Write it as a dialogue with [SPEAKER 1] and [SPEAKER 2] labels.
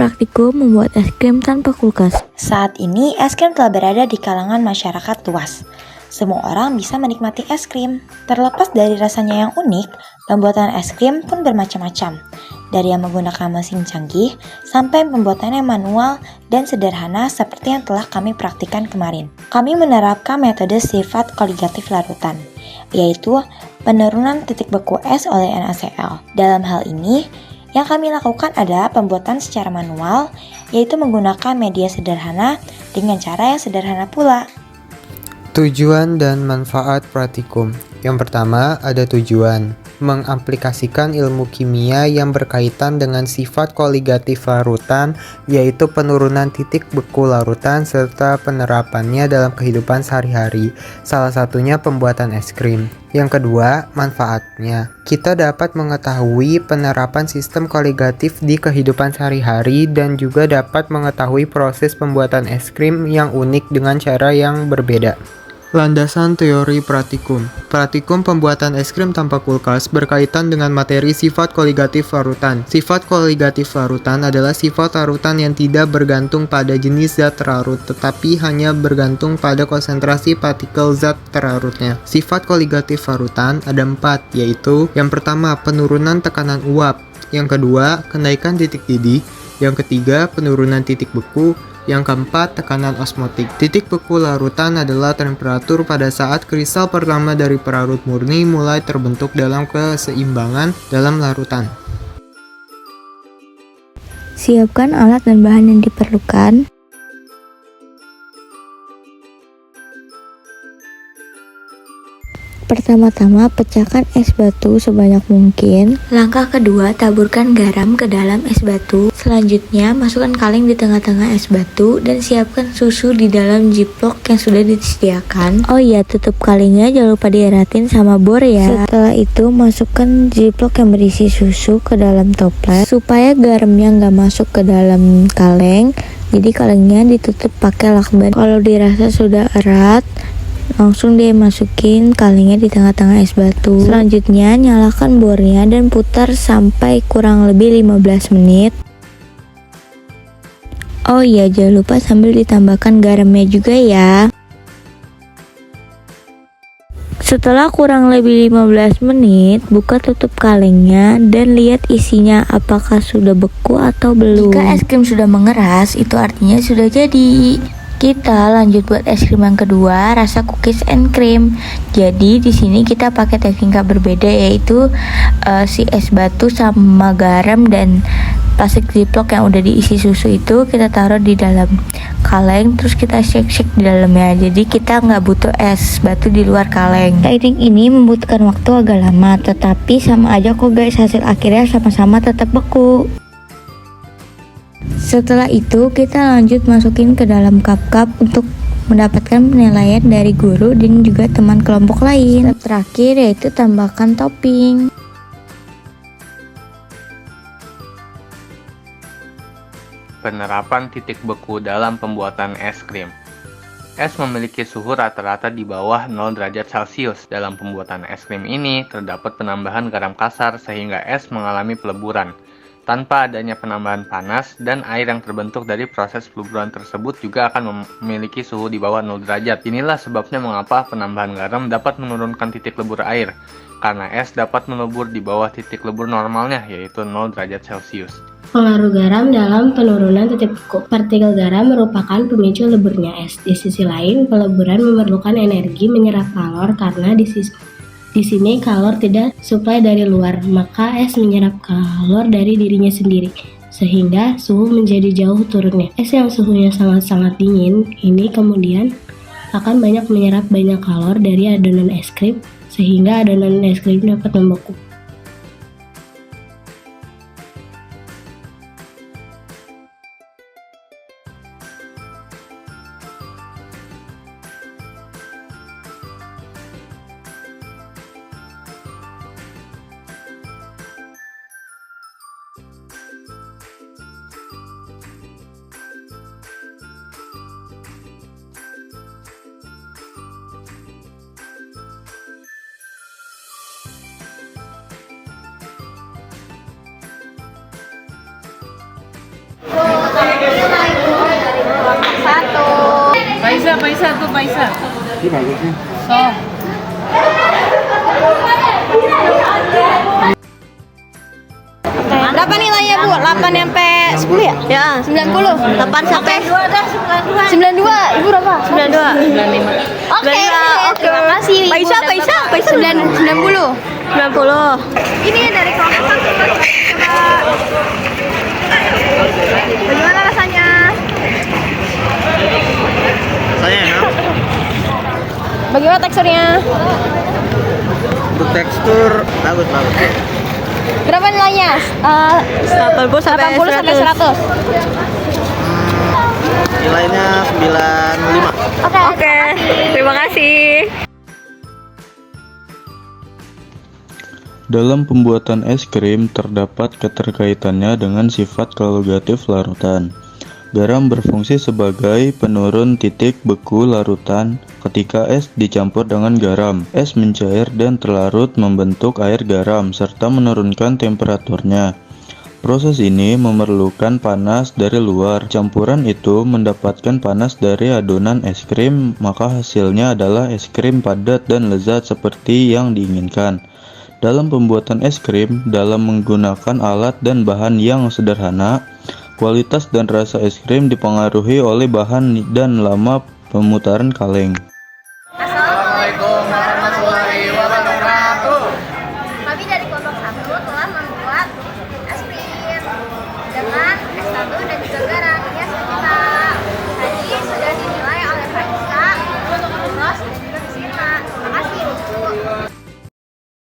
[SPEAKER 1] praktikum membuat es krim tanpa kulkas.
[SPEAKER 2] Saat ini, es krim telah berada di kalangan masyarakat luas. Semua orang bisa menikmati es krim. Terlepas dari rasanya yang unik, pembuatan es krim pun bermacam-macam. Dari yang menggunakan mesin canggih, sampai pembuatannya manual dan sederhana seperti yang telah kami praktikkan kemarin. Kami menerapkan metode sifat koligatif larutan, yaitu penurunan titik beku es oleh NaCl. Dalam hal ini, yang kami lakukan adalah pembuatan secara manual, yaitu menggunakan media sederhana dengan cara yang sederhana pula.
[SPEAKER 3] Tujuan dan manfaat praktikum. Yang pertama, ada tujuan mengaplikasikan ilmu kimia yang berkaitan dengan sifat koligatif larutan, yaitu penurunan titik beku larutan serta penerapannya dalam kehidupan sehari-hari, salah satunya pembuatan es krim. Yang kedua, manfaatnya. Kita dapat mengetahui penerapan sistem koligatif di kehidupan sehari-hari dan juga dapat mengetahui proses pembuatan es krim yang unik dengan cara yang berbeda. Landasan teori praktikum. Praktikum pembuatan es krim tanpa kulkas berkaitan dengan materi sifat koligatif larutan. Sifat koligatif larutan adalah sifat larutan yang tidak bergantung pada jenis zat terlarut, tetapi hanya bergantung pada konsentrasi partikel zat terlarutnya. Sifat koligatif larutan ada 4, yaitu yang pertama, penurunan tekanan uap. Yang kedua, kenaikan titik didih. Yang ketiga, penurunan titik beku. Yang keempat, tekanan osmotik. Titik beku larutan adalah temperatur pada saat kristal pertama dari pelarut murni mulai terbentuk dalam keseimbangan dalam larutan.
[SPEAKER 1] Siapkan alat dan bahan yang diperlukan. Pertama-tama, pecahkan es batu sebanyak mungkin. Langkah kedua, taburkan garam ke dalam es batu. Selanjutnya, masukkan kaleng di tengah-tengah es batu dan siapkan susu di dalam ziplock yang sudah disediakan. Oh iya, tutup kalengnya jangan lupa dieratin sama bor ya. Setelah itu, masukkan ziplock yang berisi susu ke dalam toples supaya garamnya nggak masuk ke dalam kaleng. Jadi kalengnya ditutup pakai lakban. Kalau dirasa sudah erat, langsung dia masukin kalengnya di tengah-tengah es batu. Selanjutnya nyalakan bornya dan putar sampai kurang lebih 15 menit. Oh iya, jangan lupa sambil ditambahkan garamnya juga ya. Setelah kurang lebih 15 menit, buka tutup kalengnya dan lihat isinya apakah sudah beku atau belum. Jika es krim sudah mengeras, itu artinya sudah jadi. Kita lanjut buat es krim yang kedua, rasa cookies and cream. Jadi di sini kita pakai teknik yang berbeda, yaitu si es batu sama garam dan plastik ziplock yang udah diisi susu itu kita taruh di dalam kaleng, terus kita shake di dalamnya. Jadi kita nggak butuh es batu di luar kaleng. Teknik ini membutuhkan waktu agak lama, tetapi sama aja kok guys, hasil akhirnya sama-sama tetap beku. Setelah itu kita lanjut masukin ke dalam cup-cup untuk mendapatkan penilaian dari guru dan juga teman kelompok lain. Step terakhir yaitu tambahkan topping.
[SPEAKER 4] Penerapan titik beku dalam pembuatan es krim. Es memiliki suhu rata-rata di bawah 0 derajat Celcius. Dalam pembuatan es krim ini terdapat penambahan garam kasar sehingga es mengalami peleburan. Tanpa adanya penambahan panas dan air yang terbentuk dari proses peleburan tersebut juga akan memiliki suhu di bawah 0 derajat. Inilah sebabnya mengapa penambahan garam dapat menurunkan titik lebur air, karena es dapat melebur di bawah titik lebur normalnya, yaitu 0 derajat Celcius.
[SPEAKER 5] Pengaruh garam dalam penurunan titik beku. Partikel garam merupakan pemicu leburnya es. Di sisi lain, peleburan memerlukan energi menyerap kalor karena di sini kalor tidak suplai dari luar, maka es menyerap kalor dari dirinya sendiri, sehingga suhu menjadi jauh turunnya. Es yang suhunya sangat-sangat dingin, ini kemudian akan menyerap banyak kalor dari adonan es krim, sehingga adonan es krim dapat membeku.
[SPEAKER 6] Paisa tuh Paisa.
[SPEAKER 3] Ini bagus nih.
[SPEAKER 6] So.
[SPEAKER 7] Berapa nilainya Bu? 8 sampai 10 ya? Ya, 90. 8 sampai 92. Ibu berapa? 92.
[SPEAKER 6] 95.
[SPEAKER 7] Oke, terima kasih. Paisa 90. 90. Ini dari kelompok bagaimana rasanya?
[SPEAKER 3] Rasanya enak.
[SPEAKER 7] Bagaimana teksturnya?
[SPEAKER 3] Untuk tekstur bagus.
[SPEAKER 7] Berapa nilainya? 80 sampai 100.
[SPEAKER 3] Nilainya 95.
[SPEAKER 7] Oke. Terima kasih.
[SPEAKER 8] Dalam pembuatan es krim terdapat keterkaitannya dengan sifat kologatif larutan. Garam berfungsi sebagai penurun titik beku larutan. Ketika es dicampur dengan garam, es mencair dan terlarut membentuk air garam serta menurunkan temperaturnya. Proses ini memerlukan panas dari luar. Campuran itu mendapatkan panas dari adonan es krim, maka hasilnya adalah es krim padat dan lezat seperti yang diinginkan. Dalam pembuatan es krim, dalam menggunakan alat dan bahan yang sederhana, kualitas dan rasa es krim dipengaruhi oleh bahan dan lama pemutaran kaleng.